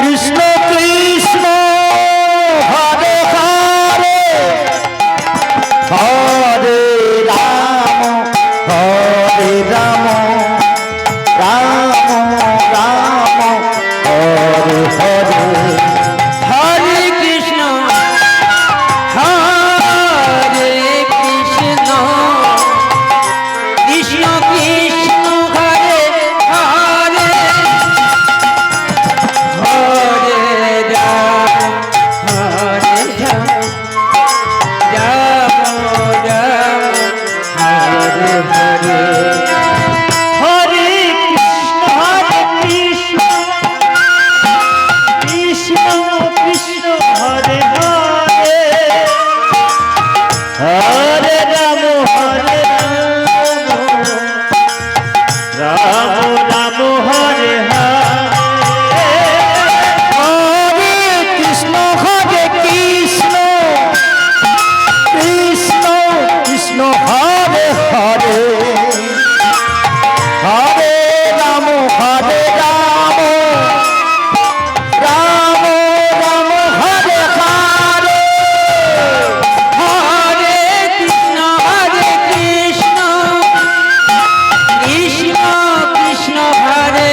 কৃষ্ণ কৃষ্ণ হরে হরে হরে রাম রাম রাম হরে হরে হরে কৃষ্ণ হরে কৃষ্ণ কৃষ্ণ কৃষ্ণ হরে হরে হরে রাম হরে রাম রাম রাম হরে হরে হরে কৃষ্ণ কৃষ্ণ কৃষ্ণ হরে হরে হরে রাম রাম রাম হরে হরে হরে কৃষ্ণ কৃষ্ণ কৃষ্ণ হরে হরে হরে রাম রাম রাম হরে হরে হরে কৃষ্ণ কৃষ্ণ কৃষ্ণ হরে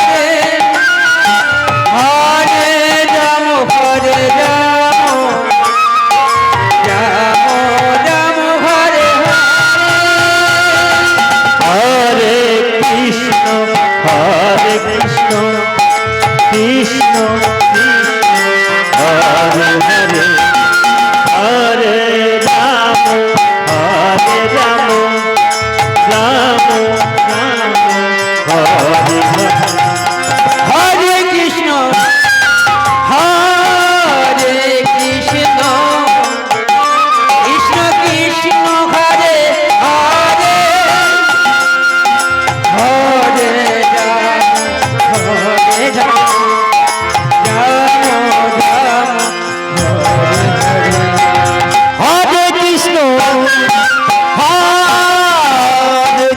হরে হরে রাম রাম রাম হরে হরে কৃষ্ণ কৃষ্ণ কৃষ্ণ হরে হরে হরে রাম রাম রাম হরে হরে হরে কৃষ্ণ হরে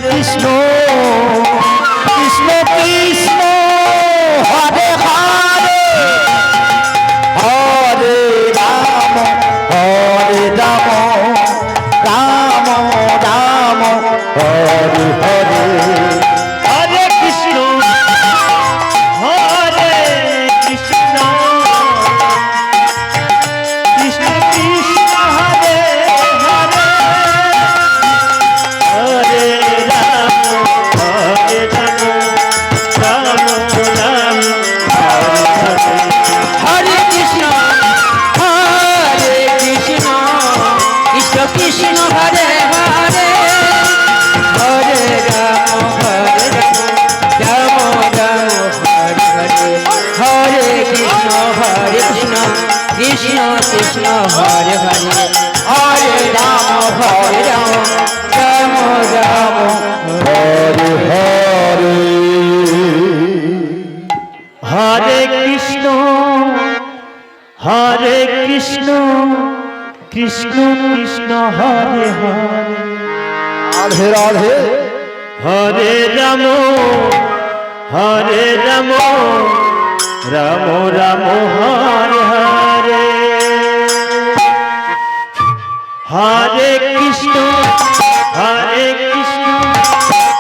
কৃষ্ণ কৃষ্ণ কৃষ্ণ হরে হরে হরে রাম রাম রাম হরে হরে হরে কৃষ্ণ কৃষ্ণ কৃষ্ণ হরে হরে হরে রাম রাম রাম হরে হরে হরে কৃষ্ণ কৃষ্ণ কৃষ্ণ হরে হরে হরে রাম রাম রাম হরে হরে হরে কৃষ্ণ কৃষ্ণ কৃষ্ণ হরে হরে হরে রাম রাম রাম হরে হরে হরে কৃষ্ণ কৃষ্ণ কৃষ্ণ হরে হরে হরে রাম রাম রাম হরে হরে হরে কৃষ্ণ কৃষ্ণ কৃষ্ণ হরে হরে রাধে রাধে হরে রাম রাম রাম হরে হরে হরে কৃষ্ণ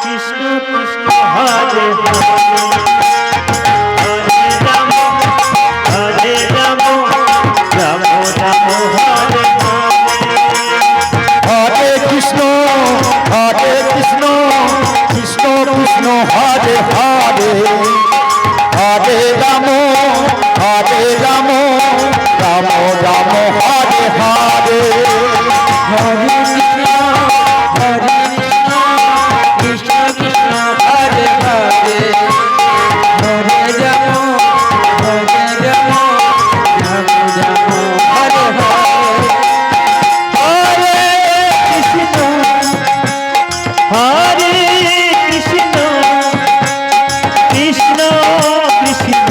কৃষ্ণ কৃষ্ণ হরে হরে হরে রাম রাম রাম হরে হরে কৃষ্ণ কৃষ্ণ কৃষ্ণ হরে হরে হরে রাম রাম রাম হরে হরে হরে কৃষ্ণ কৃষ্ণ হরে হরে হরে রাম রাম রাম হরে হরে হরে কৃষ্ণ কৃষ্ণ কৃষ্ণ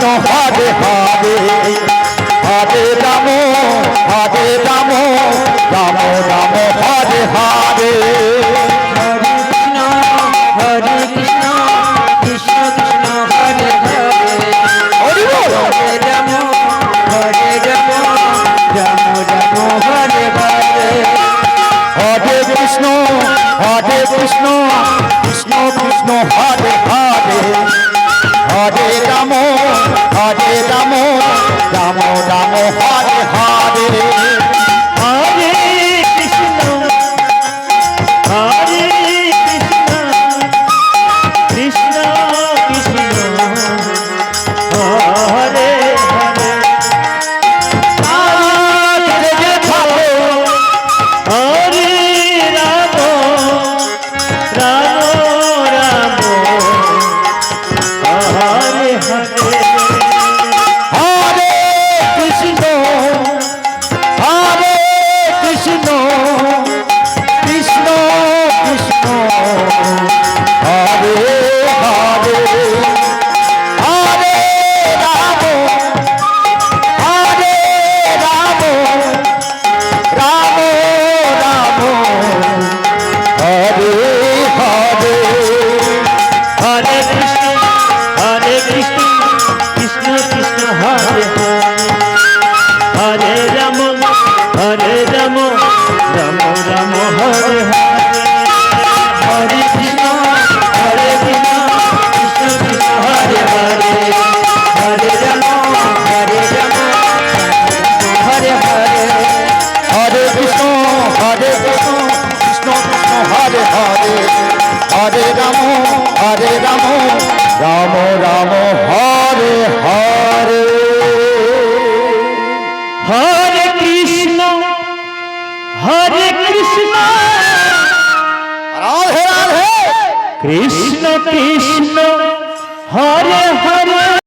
হরে হরে হরে রাম রাম রাম হরে হরে হরে কৃষ্ণ কৃষ্ণ কৃষ্ণ হরে হরে হরি বল। হরে রাম রাম রাম হরে হরে হরে কৃষ্ণ কৃষ্ণ কৃষ্ণ হরে হরে হরে রাম রাম রাম হরে হরে হরে কৃষ্ণ কৃষ্ণ কৃষ্ণ হরে হরে আজ যে ভালো হরে রাম রাম হরে হরে হরে কৃষ্ণ কৃষ্ণ কৃষ্ণ হরে হরে হরে রাম রাম রাম হরে হরে হরে কৃষ্ণ কৃষ্ণ কৃষ্ণ হরে হরে রাম রাম রাম হরে হরে কৃষ্ণ কৃষ্ণ কৃষ্ণ হরে হরে হরে রাম হরে হরে হরে কৃষ্ণ কৃষ্ণ কৃষ্ণ হরে হরে হরে রাম রাম রাম হরে হরে হরে কৃষ্ণ রাধে রাধে কৃষ্ণ কৃষ্ণ হরে হরে